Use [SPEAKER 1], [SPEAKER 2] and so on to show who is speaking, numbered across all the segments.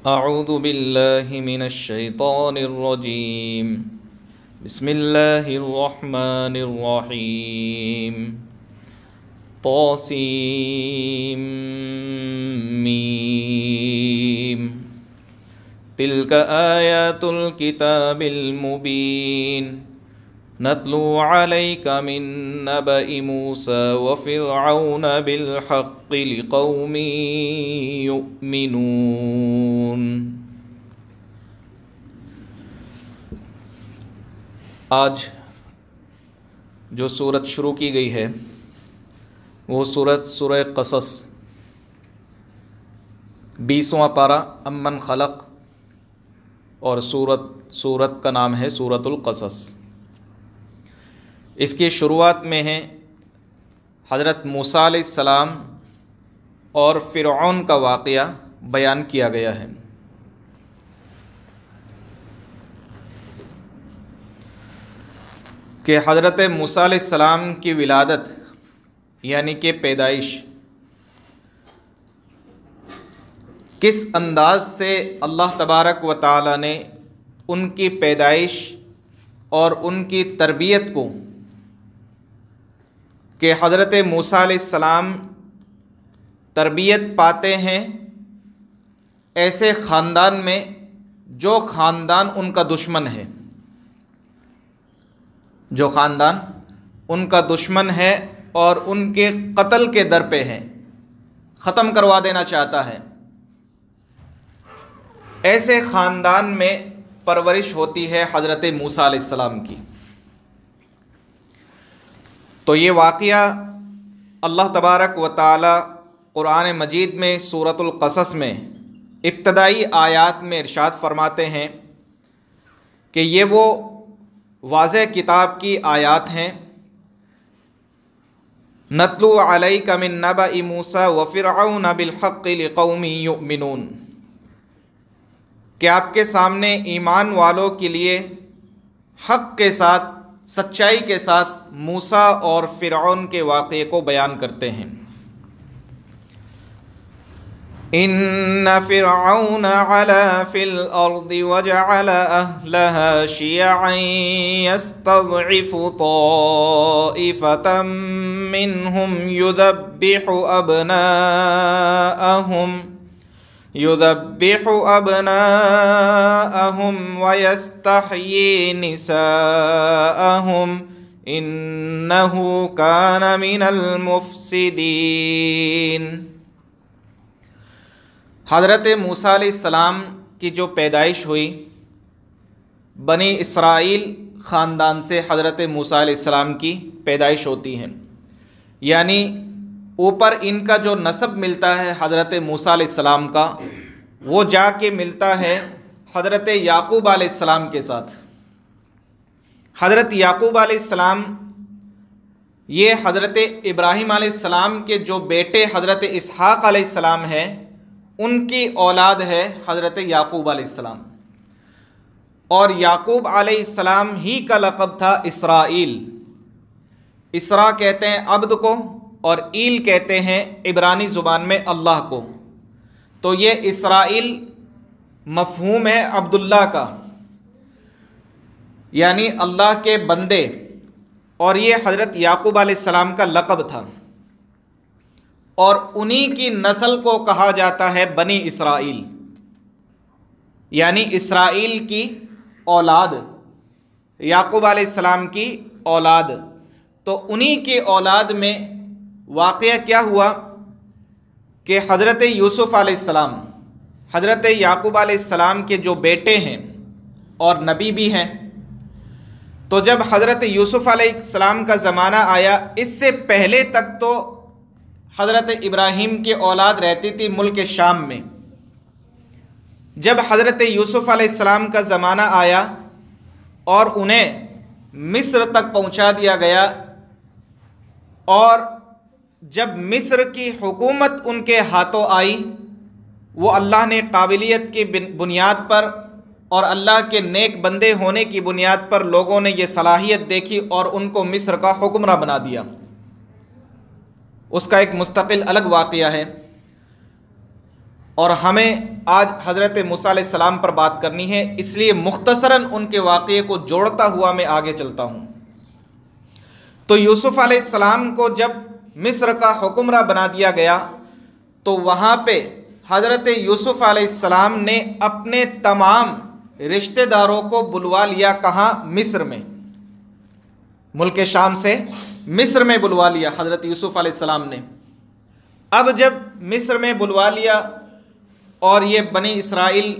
[SPEAKER 1] अऊज़ु बिल्लाहि मिनश शैतानिर रजीम। बिस्मिल्लाहिर रहमानिर रहीम। तौसीम मीम। तिल्क आयातुल किताबिल मुबीन। नत्लू अलैका मिन नबइ मूसा व फ़िरऔन बिल हक़्क़ि लिक़ौमिन युमिनून। आज जो सूरत शुरू की गई है वो सूरह क़सस, 20वां पारा अम्मन खलक, और सूरत का नाम है सूरतुल क़सस। इसकी शुरुआत में है हज़रत मूसा अलैहिस्सलाम और फ़िरऔन का वाक़या बयान किया गया है। कि हज़रत मूसा अलैहिस्सलाम की विलादत यानी कि पैदाइश किस अंदाज से अल्लाह तबारक व तआला ने उनकी पैदाइश और उनकी तरबियत को, कि हज़रत मूसा अलैहिस्सलाम तरबियत पाते हैं ऐसे ख़ानदान में जो ख़ानदान उनका दुश्मन है, जो ख़ानदान उनका दुश्मन है और उनके कत्ल के दर पे है, ख़त्म करवा देना चाहता है। ऐसे ख़ानदान में परवरिश होती है हज़रत मूसा अलैहिस्सलाम की। तो ये वाक़या अल्लाह तबारक व तआला क़ुरान मजीद में सूरतुल क़सस में इब्तदाई आयात में इरशाद फरमाते हैं कि ये वो वाज़ेह किताब की आयात हैं। नत्लू अलैका मिन नबइ मूसा व फ़िरऔन बिल हक़्क़ि लिक़ौमिन युमिनून, कि आपके सामने ईमान वालों के लिए हक़ के साथ, सच्चाई के साथ मूसा और फ़िरऔन के वाक़े को बयान करते हैं। इन्न फ़िरऔन अला फ़िल अर्दि वजअल अहलहा शियअन यस्तज़इफ़ु ताइफ़तम मिनहुम युज़ब्बिहु अबनाअहुम व यस्तहयी निसाअहुम इन्नहु कान मिनल मुफ़्सिदीन। हज़रत मूसा अलैहिस्सलाम की जो पैदाइश हुई, बनी इसराइल ख़ानदान से हज़रत मूसा अलैहिस्सलाम की पैदाइश होती है। यानी ऊपर इनका जो नसब मिलता है हज़रत मूसा अलैहिस्सलाम का, वो जाके मिलता है हज़रत याक़ूब अलैहिस्सलाम के साथ। हज़रत याक़ूब अलैहिस्सलाम ये हज़रत इब्राहीम अलैहिस्सलाम के जो बेटे हज़रत इसहाक़ अलैहिस्सलाम हैं, उनकी औलाद है हज़रत याक़ूब अलैहिस्सलाम। और याक़ूब अलैहिस्सलाम ही का लक़ब था इसराइल। इसरा कहते हैं अब्द को और ईल कहते हैं इब्रानी ज़ुबान में अल्लाह को। तो ये इसराइल मफ़हूम है अब्दुल्लाह का, यानी अल्लाह के बंदे, और ये हज़रत याक़ूब अलैहिस्सलाम का लक़ब था। और उन्हीं की नस्ल को कहा जाता है बनी इसराइल, यानी इसराइल की औलाद, याक़ूब अलैहिस्सलाम की औलाद। तो उन्हीं की औलाद में वाक़या क्या हुआ कि हज़रत यूसुफ़ अलैहिस्सलाम, हज़रत याक़ूब अलैहिस्सलाम के जो बेटे हैं और नबी भी हैं, तो जब हज़रत यूसुफ़ अलैहिस्सलाम का ज़माना आया, इससे पहले तक तो हज़रत इब्राहीम की औलाद रहती थी मुल्क शाम में। जब हज़रत यूसुफ़ अलैहिस्सलाम का ज़माना आया और उन्हें मिस्र तक पहुंचा दिया गया, और जब मिस्र की हुकूमत उनके हाथों आई, वो अल्लाह ने काबिलियत की बुनियाद पर और अल्लाह के नेक बंदे होने की बुनियाद पर लोगों ने ये सलाहियत देखी और उनको मिस्र का हुक्मरान बना दिया। उसका एक मुस्तकिल अलग वाक़या है। और हमें आज हज़रत मूसा अलैहिस्सलाम पर बात करनी है, इसलिए मुख्तसरन उनके वाक़ये को जोड़ता हुआ मैं आगे चलता हूँ। तो यूसुफ़ अलैहिस्सलाम को जब मिस्र का हुक्मरान बना दिया गया तो वहाँ पे हज़रत यूसुफ़ अलैहिस्सलाम ने अपने तमाम रिश्तेदारों को बुलवा लिया। कहाँ? मिस्र में। मुल्क शाम से मिस्र में बुलवा लिया हज़रत यूसुफ़ अलैहिस्सलाम ने। अब जब मिस्र में बुलवा लिया और ये बनी इसराइल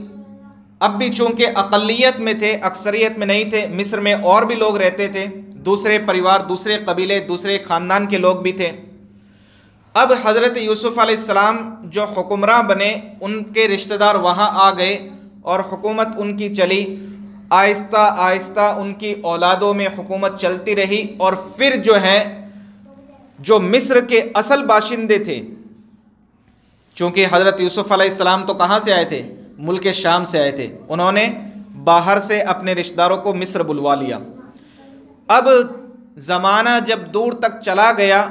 [SPEAKER 1] अब भी चूँकि अक़लियत में थे, अक्सरियत में नहीं थे, मिस्र में और भी लोग रहते थे, दूसरे परिवार, दूसरे कबीले, दूसरे ख़ानदान के लोग भी थे। अब हज़रत यूसुफ़ अलैहिस्सलाम जो हुक्मरान बने, उनके रिश्तेदार वहाँ आ गए और हुकूमत उनकी चली। आहिस्ता आहिस्ता उनकी औलादों में हुकूमत चलती रही और फिर जो मिस्र के असल बाशिंदे थे, चूँकि हज़रत यूसुफ़ अलैहिस्सलाम तो कहाँ से आए थे? मुल्क शाम से आए थे। उन्होंने बाहर से अपने रिश्तेदारों को मिस्र बुलवा लिया। अब ज़माना जब दूर तक चला गया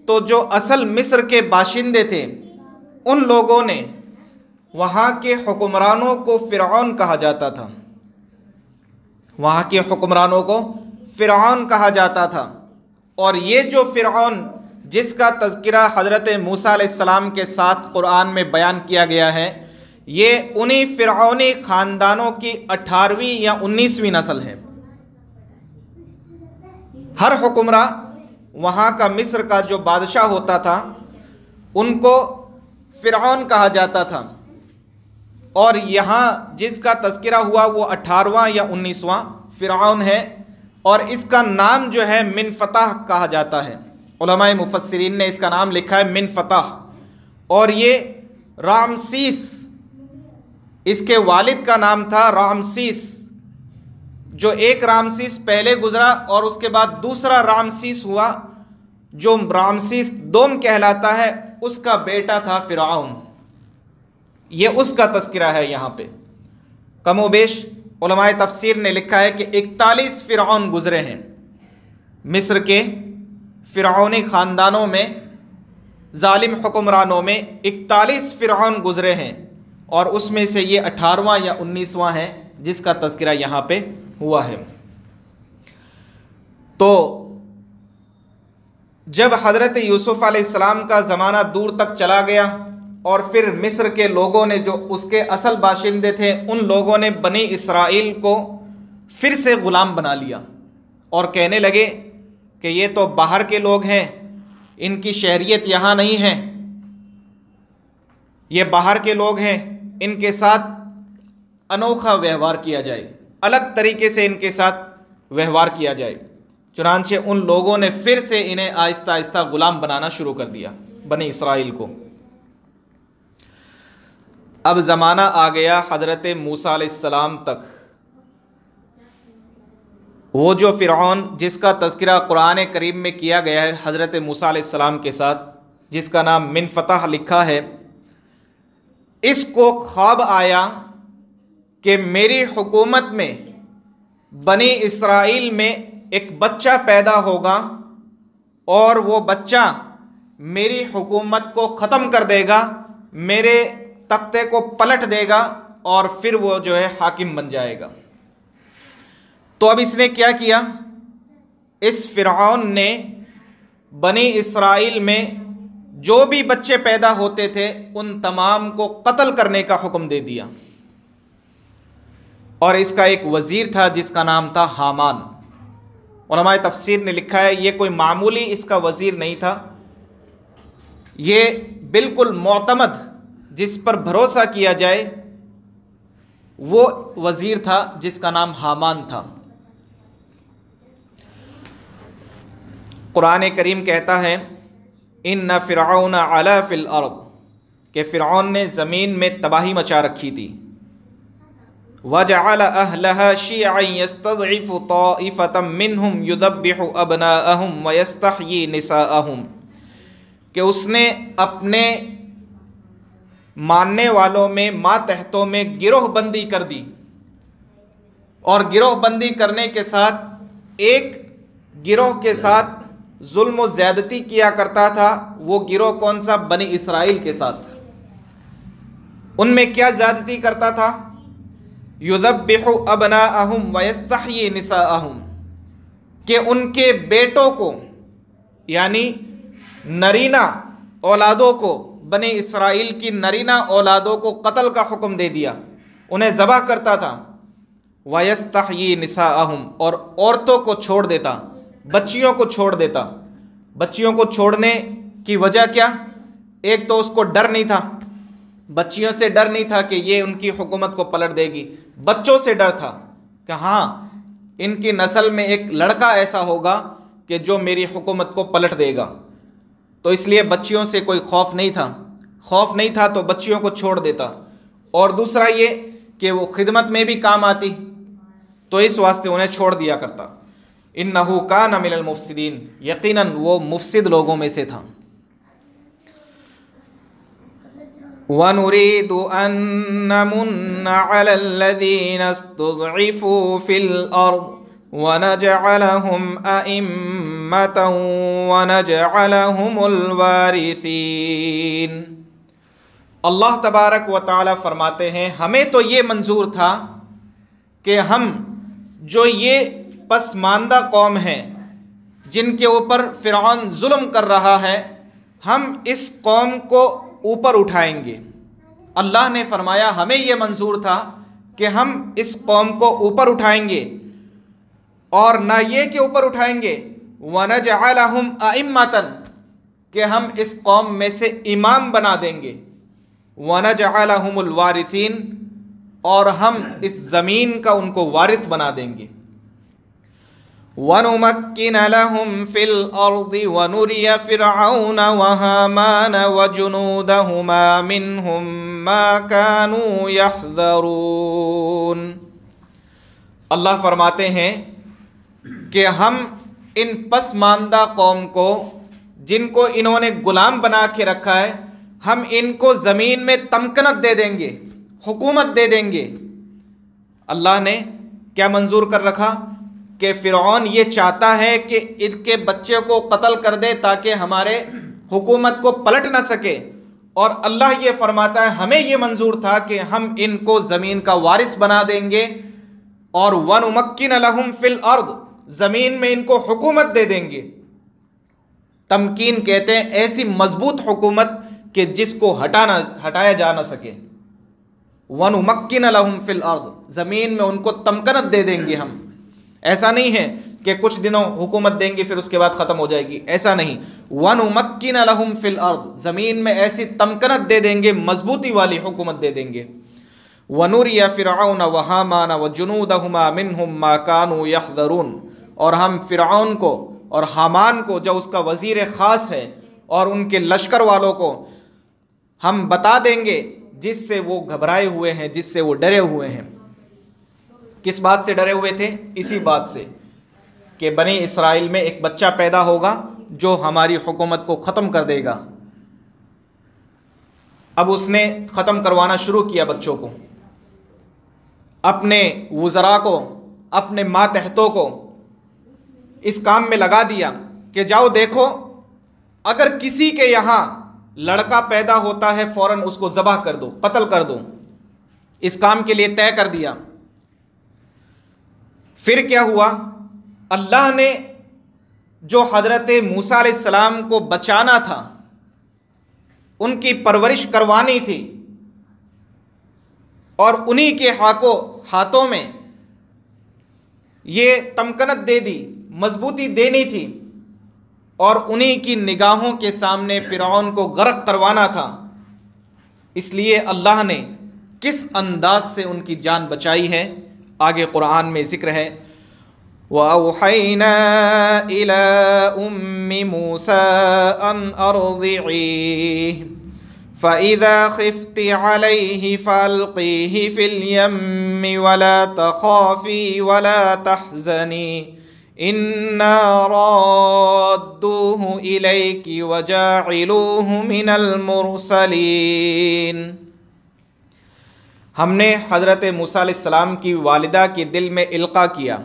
[SPEAKER 1] तो जो असल मिस्र के बाशिंदे थे, उन लोगों ने, वहाँ के हुक्मरानों को फ़िरऔन कहा जाता था, वहाँ के हुक्मरानों को फ़िरऔन कहा जाता था। और ये जो फ़िरऔन जिसका तज़किरा हज़रत मूसा अलैहिस्सलाम के साथ कुरान में बयान किया गया है, ये उन्हीं फ़िरऔनी ख़ानदानों की 18वीं या 19वीं नस्ल है। हर हुक्मरान वहाँ का, मिस्र का जो बादशाह होता था, उनको फ़िरऔन कहा जाता था। और यहाँ जिसका तज़किरा हुआ वो 18वां या 19वां फ़िरऔन है और इसका नाम जो है मिन फ़तह कहा जाता है। उलमाए मुफस्सिरीन ने इसका नाम लिखा है मिन फ़तह। और ये रामसीस, इसके वालिद का नाम था रामसीस, जो एक रामसीस पहले गुजरा और उसके बाद दूसरा रामसीस हुआ, जो रामसीस दोम कहलाता है, उसका बेटा था फ़िरऔन। ये उसका तज़किरा है यहाँ पे। कमोबेश उलमाए तफसीर ने लिखा है कि 41 फ़िरऔन गुज़रे हैं। मिस्र के फ़िरऔनी ख़ानदानों में, ज़ालिम हुक्मरानों में 41 फ़िरऔन गुज़रे हैं और उसमें से ये 18वां या 19वां है जिसका तज़किरा यहाँ पे हुआ है। तो जब हज़रत यूसुफ़ अलैहिस्सलाम का ज़माना दूर तक चला गया और फिर मिस्र के लोगों ने, जो उसके असल बाशिंदे थे, उन लोगों ने बनी इसराइल को फिर से ग़ुलाम बना लिया और कहने लगे कि ये तो बाहर के लोग हैं, इनकी शहरियत यहाँ नहीं है, ये बाहर के लोग हैं, इनके साथ अनोखा व्यवहार किया जाए, अलग तरीके से इनके साथ व्यवहार किया जाए। चुनांचे उन लोगों ने फिर से इन्हें आहिस्ता आहिस्ता ग़ुलाम बनाना शुरू कर दिया, बनी इसराइल को। अब ज़माना आ गया हज़रत मूसा अलैहिस्सलाम तक। वो जो फ़िरऔन जिसका तज़किरा कुरान करीम में किया गया है हज़रत मूसा अलैहिस्सलाम के साथ, जिसका नाम मिन फ़तह लिखा है, इसको ख्वाब आया कि मेरी हुकूमत में बनी इसराइल में एक बच्चा पैदा होगा और वो बच्चा मेरी हुकूमत को ख़त्म कर देगा, मेरे तख्ते को पलट देगा और फिर वो जो है हाकिम बन जाएगा। तो अब इसने क्या किया? इस फ़िरऔन ने बनी इसराइल में जो भी बच्चे पैदा होते थे उन तमाम को कत्ल करने का हुक्म दे दिया। और इसका एक वज़ीर था जिसका नाम था हामान। उलमाए तफसीर ने लिखा है ये कोई मामूली इसका वज़ीर नहीं था, ये बिल्कुल मोतमद, जिस पर भरोसा किया जाए, वो वज़ीर था जिसका नाम हामान था। कुरान करीम कहता है इन्ना फ़िरऔन अला फ़िल अर्द, कि फ़िरऔन ने ज़मीन में तबाही मचा रखी थी। वजअल अहलहा शियअन यस्तज़इफ़ु ताइफ़तम मिनहुम युदब्बिहु अबनाअहुम व यस्तहयी निसाअहुम, कि उसने अपने मानने वालों में, मातहतों में गिरोहबंदी कर दी। और गिरोहबंदी करने के साथ एक गिरोह के साथ जुल्म व ज़्यादती किया करता था। वो गिरोह कौन सा? बनी इसराइल के साथ। उनमें क्या ज़्यादती करता था? युज़ब्बिहु अबनाअहुम व यस्तहयी निसाअहुम, कि उनके बेटों को यानी नरीना औलादों को, बनी इसराइल की नरीना औलादों को कत्ल का हुक्म दे दिया, उन्हें ज़बह करता था। व यस्तहयी निसाअहुम, और औरतों को छोड़ देता, बच्चियों को छोड़ देता। बच्चियों को छोड़ने की वजह क्या? एक तो उसको डर नहीं था, बच्चियों से डर नहीं था कि ये उनकी हुकूमत को पलट देगी, बच्चों से डर था कि हाँ इनकी नस्ल में एक लड़का ऐसा होगा कि जो मेरी हुकूमत को पलट देगा। तो इसलिए बच्चियों से कोई खौफ नहीं था तो बच्चियों को छोड़ देता। और दूसरा ये कि वो खिदमत में भी काम आती, तो इस वास्ते उन्हें छोड़ दिया करता। इन्नहु कान मिनल मुफसिदीन, यकीनन वो मुफसिद लोगों में से था। वनुरीदु अन नमुन्ना अलल्लज़ीना इस्तुज़इफ़ू फिल अर्ज़ वनजअलहुम अइम्मतन वनजअलहुमुल वारिसीन। अल्लाह तबारक व तआला फरमाते हैं, हमें तो ये मंजूर था कि हम जो ये पसमानदा कौम है जिनके ऊपर फ़िरऔन जुल्म कर रहा है, हम इस कौम को ऊपर उठाएंगे। अल्लाह ने फरमाया हमें यह मंजूर था कि हम इस कौम को ऊपर उठाएंगे, और ना ये कि ऊपर उठाएंगे, वनजअलहुम अइम्मतन, कि हम इस कौम में से इमाम बना देंगे, वनजअलहुमुल वारिसीन, और हम इस ज़मीन का उनको वारिस बना देंगे। वनुमक्किन लहुम फिल अर्दि वनुरिय फ़िरऔन व हामान व जुनूदहुमा मिनहुम मा कानू यहज़रून। अल्लाह फरमाते हैं कि हम इन पसमानदा कौम को, जिनको इन्होंने गुलाम बना के रखा है, हम इनको ज़मीन में तमकनत दे देंगे, हुकूमत दे देंगे। अल्लाह ने क्या मंजूर कर रखा कि फ़िरऔन ये चाहता है कि इसके बच्चे को कत्ल कर दे ताकि हमारे हुकूमत को पलट ना सके, और अल्लाह ये फरमाता है हमें ये मंजूर था कि हम इनको ज़मीन का वारिस बना देंगे, और वनुमक्किन लहुम फिल अर्द, ज़मीन में इनको हुकूमत दे देंगे। तमकीन कहते हैं ऐसी मजबूत हुकूमत कि जिसको हटाया जा ना सके। वनुमक्किन लहुम फिल अर्द, ज़मीन में उनको तमकनत दे देंगे हम। ऐसा नहीं है कि कुछ दिनों हुकूमत देंगे फिर उसके बाद ख़त्म हो जाएगी, ऐसा नहीं। वनुमक्किन लहुम फिल अर्द, ज़मीन में ऐसी तमकनत दे देंगे, मजबूती वाली हुकूमत दे देंगे। वनुरिय फ़िरऔन व हामान व जुनूदहुमा मिनहुम मा कानू यहज़रून, और हम फ़िरऔन को और हामान को, जो उसका वज़ीर ख़ास है, और उनके लश्कर वालों को हम बता देंगे जिससे वो घबराए हुए हैं, जिससे वो डरे हुए हैं। किस बात से डरे हुए थे? इसी बात से कि बनी इसराइल में एक बच्चा पैदा होगा जो हमारी हुकूमत को ख़त्म कर देगा। अब उसने ख़त्म करवाना शुरू किया बच्चों को, अपने वज़रा को, अपने मातहतों को इस काम में लगा दिया कि जाओ देखो, अगर किसी के यहाँ लड़का पैदा होता है फ़ौरन उसको ज़बह कर दो, कत्ल कर दो। इस काम के लिए तय कर दिया। फिर क्या हुआ? अल्लाह ने जो हज़रत मूसा अलैहिस्सलाम को बचाना था, उनकी परवरिश करवानी थी, और उन्हीं के हाथों में ये तमकनत दे दी, मजबूती देनी थी, और उन्हीं की निगाहों के सामने फ़िरऔन को गर्क करवाना था। इसलिए अल्लाह ने किस अंदाज से उनकी जान बचाई है आगे कुरान में ज़िक्र है। वअौहैना इला उम्मि मूसा अन अर्ज़िईह फ़इज़ा ख़िफ़्ति अलैहि फ़अल्क़ीहि फ़िल यम्मि वला तख़ाफ़ी वला तहज़नी इन्ना राद्दूहु इलैकि वजाइलूहु मिनल मुरसलीन। हमने हज़रत मूसा अलैहिस्सलाम की वालिदा के दिल में इल्क़ा किया।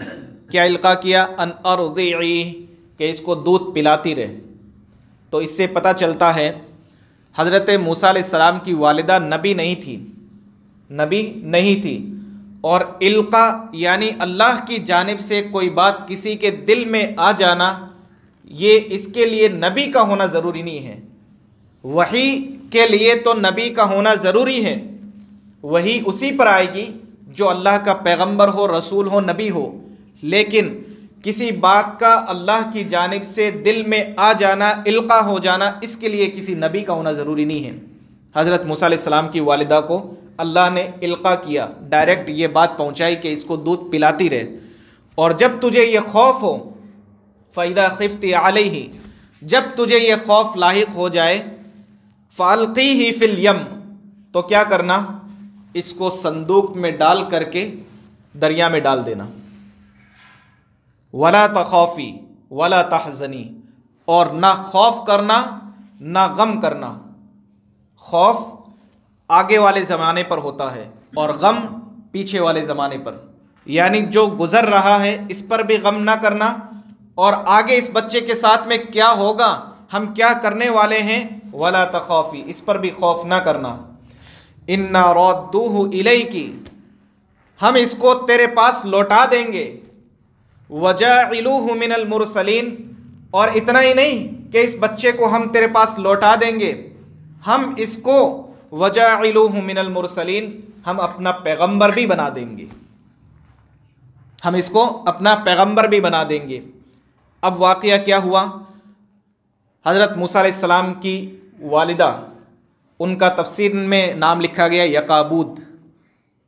[SPEAKER 1] क्या इल्क़ा किया? अन अर्ज़िईह, कि इसको दूध पिलाती रहे। तो इससे पता चलता है हज़रत मूसा अलैहिस्सलाम की वालिदा नबी नहीं थी, नबी नहीं थी। और इल्का यानी अल्लाह की जानिब से कोई बात किसी के दिल में आ जाना, ये इसके लिए नबी का होना ज़रूरी नहीं है। वही के लिए तो नबी का होना ज़रूरी है, वही उसी पर आएगी जो अल्लाह का पैगंबर हो, रसूल हो, नबी हो। लेकिन किसी बात का अल्लाह की जानिब से दिल में आ जाना, इल्का हो जाना, इसके लिए किसी नबी का होना ज़रूरी नहीं है। हज़रत मूसा अलैहिस्सलाम की वालिदा को अल्लाह ने इल्का किया, डायरेक्ट ये बात पहुँचाई कि इसको दूध पिलाती रहे। और जब तुझे ये खौफ हो, फ़ैदा खिफ्ती अलैहि, जब तुझे ये खौफ लाहिक हो जाए, फ़ाल्क़ीही फ़िल यम, तो क्या करना, इसको संदूक में डाल करके दरिया में डाल देना। वला तख़ाफ़ी वला तहज़नी, और ना खौफ करना ना गम करना। खौफ आगे वाले ज़माने पर होता है और गम पीछे वाले ज़माने पर, यानी जो गुज़र रहा है इस पर भी गम ना करना, और आगे इस बच्चे के साथ में क्या होगा, हम क्या करने वाले हैं, वला तख़ाफ़ी, इस पर भी खौफ ना करना। इन्ना रद्दूहु इलैकी, हम इसको तेरे पास लौटा देंगे। वजाइलूहु मिनल मुरसलीन, और इतना ही नहीं कि इस बच्चे को हम तेरे पास लौटा देंगे, हम इसको वजाइलूहु मिनल मुरसलीन, हम अपना पैगंबर भी बना देंगे, हम इसको अपना पैगंबर भी बना देंगे। अब वाक़या क्या हुआ, हज़रत मूसा अलैहिस्सलाम की वालिदा, उनका तफसीर में नाम लिखा गया यकाबूद,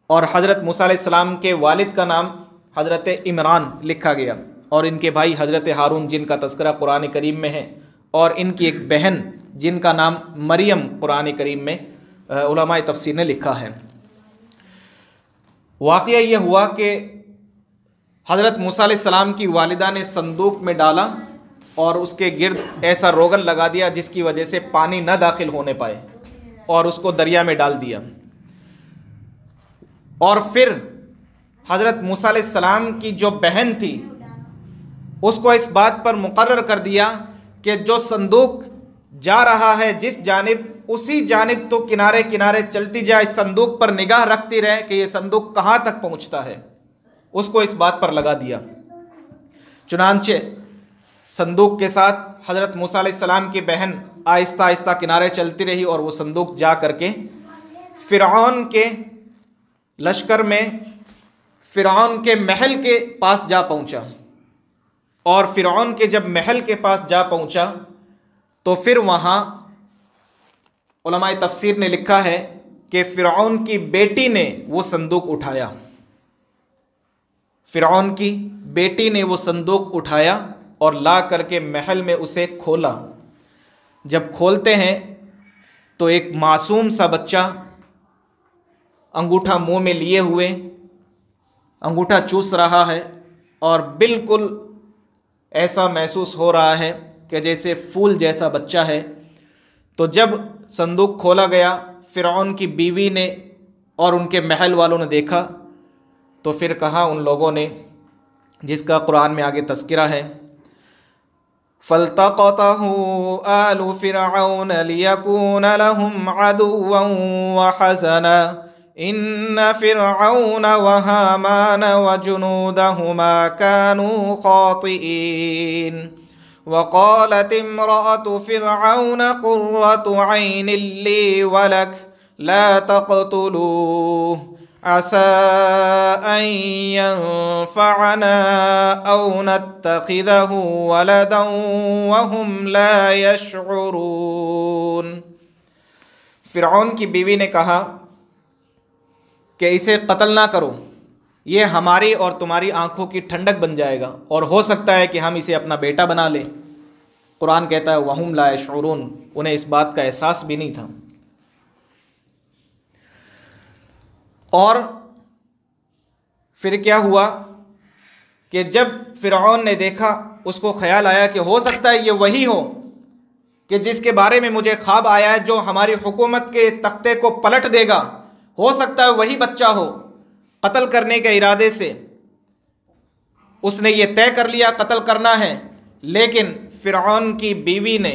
[SPEAKER 1] और हज़रत मूसा अलैहिस्सलाम के वालिद का नाम हज़रत इमरान लिखा गया, और इनके भाई हज़रत हारून जिनका तज़किरा कुरान करीम में है, और इनकी एक बहन जिनका नाम मरियम कुरान करीम में उलमाए तफसीर ने लिखा है। वाक़या ये हुआ कि हज़रत मूसा अलैहिस्सलाम की वालिदा ने संदूक में डाला और उसके गिर्द ऐसा रोगन लगा दिया जिसकी वजह से पानी न दाखिल होने पाए, और उसको दरिया में डाल दिया। और फिर हज़रत मूसा अलैहिस्सलाम की जो बहन थी उसको इस बात पर मुकर्रर कर दिया कि जो संदूक जा रहा है जिस जानिब, उसी जानिब तो किनारे किनारे चलती जाए, संदूक पर निगाह रखती रहे कि ये संदूक कहाँ तक पहुँचता है, उसको इस बात पर लगा दिया। चुनांचे संदूक के साथ हज़रत मूसा अलैहिस्सलाम की बहन आहिस्ता आहिस्ता किनारे चलती रही, और वो संदूक जा करके फ़िरऔन के लश्कर में, फ़िरऔन के महल के पास जा पहुँचा। और फ़िरऔन के जब महल के पास जा पहुँचा तो फिर वहाँ उलमाए तफसीर ने लिखा है कि फ़िरऔन की बेटी ने वो संदूक उठाया, फ़िरऔन की बेटी ने वो संदूक उठाया और ला करके महल में उसे खोला। जब खोलते हैं तो एक मासूम सा बच्चा अंगूठा मुंह में लिए हुए अंगूठा चूस रहा है, और बिल्कुल ऐसा महसूस हो रहा है कि जैसे फूल जैसा बच्चा है। तो जब संदूक खोला गया, फ़िरऔन की बीवी ने और उनके महल वालों ने देखा, तो फिर कहा उन लोगों ने, जिसका कुरान में आगे तज़किरा है, फ़ल्तक़तहु आलु फ़िरऔन लियकून लहुम अदुव्वन व हज़ना इन्न फ़िरऔन व हामान व जुनूदहुमा कानू ख़ातिईन वक़ालत इम्रअतु फ़िरऔन क़ुर्रतु ऐन ली वलक ला तक़्तुलूहु असा अन यंफ़अना औ नत्तख़िज़हु वलदन वहुम ला यशऊरून। फ़िरऔन की बीवी ने कहा कि इसे कत्ल ना करो, ये हमारी और तुम्हारी आंखों की ठंडक बन जाएगा, और हो सकता है कि हम इसे अपना बेटा बना लें। कुरान कहता है वहुम ला यशऊरून, उन्हें इस बात का एहसास भी नहीं था। और फिर क्या हुआ कि जब फ़िरऔन ने देखा, उसको ख्याल आया कि हो सकता है ये वही हो कि जिसके बारे में मुझे ख्वाब आया है, जो हमारी हुकूमत के तख्ते को पलट देगा, हो सकता है वही बच्चा हो। कत्ल करने के इरादे से उसने ये तय कर लिया कत्ल करना है। लेकिन फ़िरऔन की बीवी ने,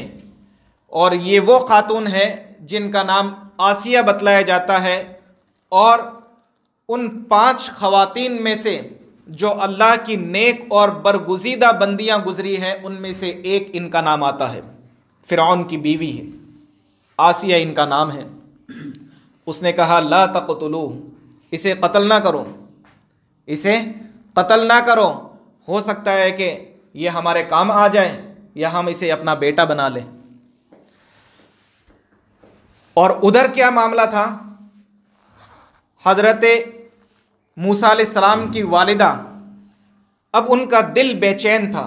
[SPEAKER 1] और ये वो खातून है जिनका नाम आसिया बतलाया जाता है, और उन 5 ख़वातीन में से जो अल्लाह की नेक और बरगुज़ीदा बंदियाँ गुजरी हैं, उनमें से एक इनका नाम आता है। फ़िरऔन की बीवी है, आसिया इनका नाम है। उसने कहा ला तक़तुलू, इसे कत्ल ना करो, इसे कत्ल ना करो, हो सकता है कि ये हमारे काम आ जाए या हम इसे अपना बेटा बना लें। और उधर क्या मामला था, हज़रत मूसा अलैहिस्सलाम की वालिदा, अब उनका दिल बेचैन था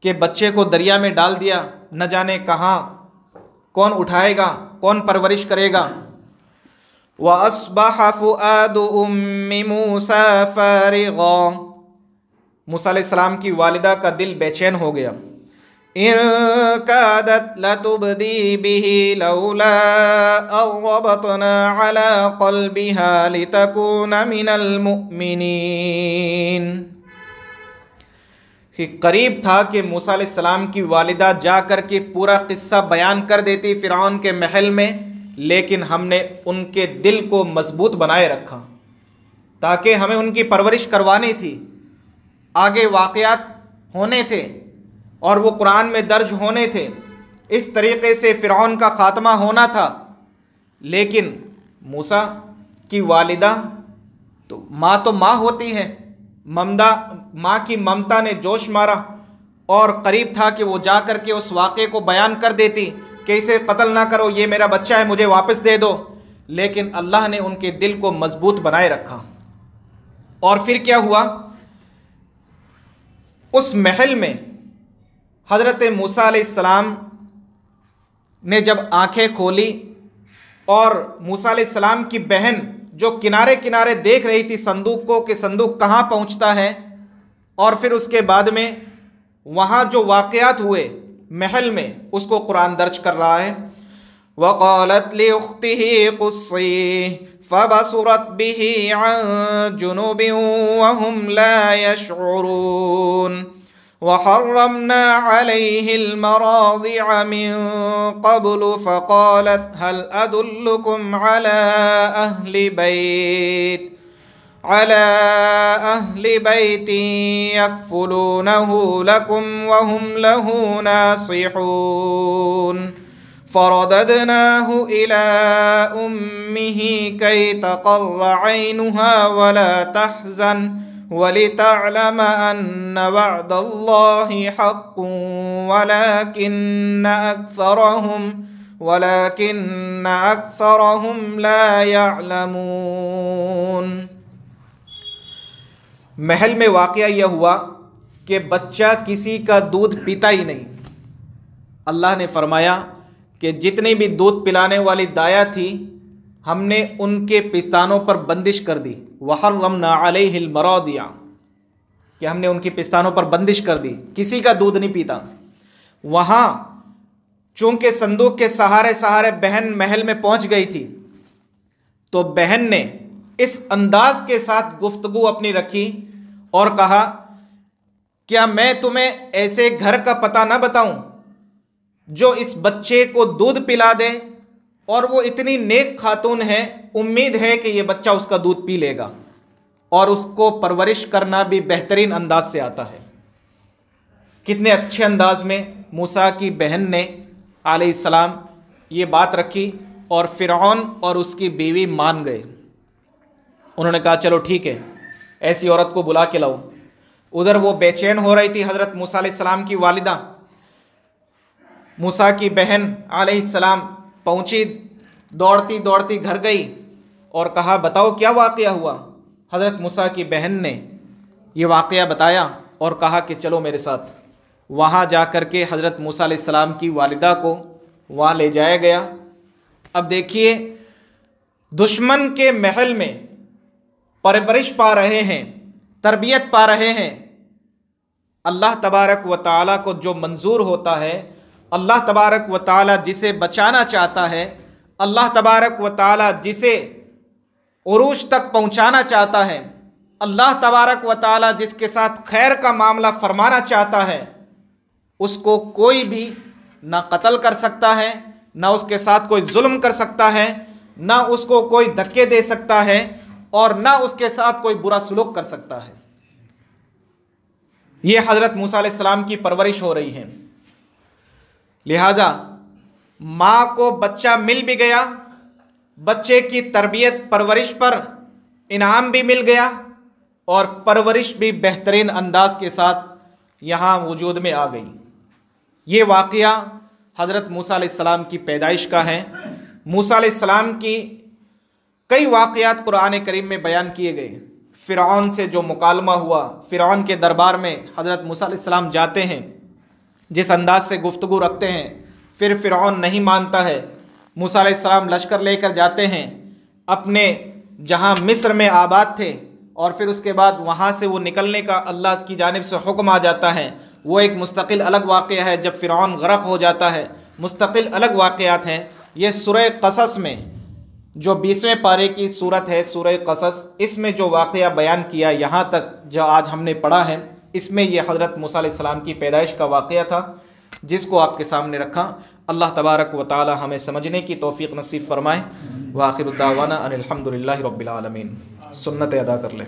[SPEAKER 1] कि बच्चे को दरिया में डाल दिया, न जाने कहाँ कौन उठाएगा, कौन परवरिश करेगा। व अस्बह फुआदु उम्मी मूसा फारिगा, मूसा अलैहिस्सलाम की वालिदा का दिल बेचैन हो गया। इन कादत लतुबदी बिही लौला अर्रबतना अला क़ल्बिहा लितकूना मिनल मुमिनीन, कि करीब था कि मूसा अलैहिस्सलाम की वालिदा जा कर के पूरा किस्सा बयान कर देती फ़िरऔन के महल में, लेकिन हमने उनके दिल को मजबूत बनाए रखा ताकि हमें उनकी परवरिश करवानी थी, आगे वाक़यात होने थे और वो कुरान में दर्ज होने थे। इस तरीक़े से फ़िरऔन का ख़ात्मा होना था। लेकिन मूसा की वालिदा तो माँ होती है, माँ की ममता ने जोश मारा और करीब था कि वो जा कर के उस वाक़े को बयान कर देती कि इसे कत्ल ना करो, ये मेरा बच्चा है, मुझे वापस दे दो। लेकिन अल्लाह ने उनके दिल को मजबूत बनाए रखा। और फिर क्या हुआ, उस महल में हज़रत मूसा अलैहिस्सलाम ने जब आंखें खोली और मूसा अलैहिस्सलाम की बहन जो किनारे किनारे देख रही थी संदूक को कि संदूक कहाँ पहुँचता है, और फिर उसके बाद में वहाँ जो वाक़यात हुए महल में, उसको कुरान दर्ज कर रहा है। वक़ालत लिउख्तिही क़ुस्सी फ़बसुरत बिही अन जुनुबिन वहुम ला यशऊरून वहर्रमना अलैहिल मराज़िअ मिन क़ब्लु फ़क़ालत हल अदुल्लुकुम अला अहलि बैतिन यकफ़ुलूनहु लकुम वहुम लहू नासिहून फ़रददनाहु इला उम्मिही कै तक़र्र ऐनुहा वला तहज़न वलितअलम अन्न वअदल्लाहि हक़्क़ुन वलाकिन्न अक्सरहुम ला यअलमून। महल में वाक़या यह हुआ कि बच्चा किसी का दूध पीता ही नहीं। अल्लाह ने फरमाया कि जितनी भी दूध पिलाने वाली दाया थी, हमने उनके पिस्तानों पर बंदिश कर दी। वहर्रमना अलैहिल मराज़िअ, कि हमने उनकी पिस्तानों पर बंदिश कर दी, किसी का दूध नहीं पीता। वहाँ चूंकि संदूक के सहारे सहारे बहन महल में पहुँच गई थी, तो बहन ने इस अंदाज के साथ गुफ्तगू अपनी रखी और कहा, क्या मैं तुम्हें ऐसे घर का पता ना बताऊं जो इस बच्चे को दूध पिला दे, और वो इतनी नेक खातून है, उम्मीद है कि ये बच्चा उसका दूध पी लेगा, और उसको परवरिश करना भी बेहतरीन अंदाज से आता है। कितने अच्छे अंदाज में मूसा की बहन ने अलैहिस्सलाम ये बात रखी और फ़िरऔन और उसकी बीवी मान गए। उन्होंने कहा चलो ठीक है, ऐसी औरत को बुला के लाओ। उधर वो बेचैन हो रही थी हज़रत मूसा अलैहिस्सलाम की वालिदा। मूसा की बहन अलैहिस्सलाम पहुँची, दौड़ती दौड़ती घर गई और कहा बताओ क्या वाक़या हुआ। हज़रत मूसा की बहन ने ये वाक़या बताया और कहा कि चलो मेरे साथ। वहाँ जा कर के हज़रत मूसा अलैहिस्सलाम की वालिदा को वहाँ ले जाया गया। अब देखिए, दुश्मन के महल में परवरिश पा रहे हैं, तरबियत पा रहे हैं। अल्लाह तबारक व ताला को जो मंजूर होता है, अल्लाह तबारक व ताला जिसे बचाना चाहता है, अल्लाह तबारक व ताला जिसे उरूज तक पहुँचाना चाहता है, अल्लाह तबारक व ताला जिसके साथ खैर का मामला फरमाना चाहता है, उसको कोई भी ना कत्ल कर सकता है, ना उसके साथ कोई जुल्म कर सकता है, ना उसको कोई धक्के दे सकता है। और ना उसके साथ कोई बुरा सुलूक कर सकता है। ये हज़रत मूसा अलैहिस्सलाम की परवरिश हो रही है। लिहाजा माँ को बच्चा मिल भी गया, बच्चे की तरबियत परवरिश पर इनाम भी मिल गया और परवरिश भी बेहतरीन अंदाज के साथ यहाँ वजूद में आ गई। ये वाक़या हज़रत मूसा अलैहिस्सलाम की पैदाइश का है। मूसा अलैहिस्सलाम की कई वाक़यात कुरान करीम में बयान किए गए। फ़िरऔन से जो मुकालमा हुआ, फ़िरऔन के दरबार में हज़रत मूसा अलैहिस्सलाम जाते हैं, जिस अंदाज से गुफ्तगू रखते हैं, फिर फ़िरऔन नहीं मानता है। मूसा अलैहिस्सलाम लश्कर लेकर जाते हैं अपने जहाँ मिस्र में आबाद थे, और फिर उसके बाद वहाँ से वो निकलने का अल्लाह की जानिब से हुक्म आ जाता है। वो एक मुस्तकिल अलग वाक़या है। जब फ़िरऔन गरक़ हो जाता है, मुस्तकिल अलग वाक़यात हैं। ये सूरह क़सस में जो 20वें पारे की सूरत है, सूरह क़सस, इसमें जो वाक़या बयान किया यहाँ तक जो आज हमने पढ़ा है, इसमें यह हज़रत मूसा अलैहिस्सलाम की पैदाइश का वाक़या था जिसको आपके सामने रखा। अल्लाह तबारक व तआला हमें समझने की तौफ़ीक़ नसीब फ़रमाए। व आखिरु दावाना अनिल हम्दुलिल्लाहि रब्बिल आलमीन। सुन्नत अदा कर ले।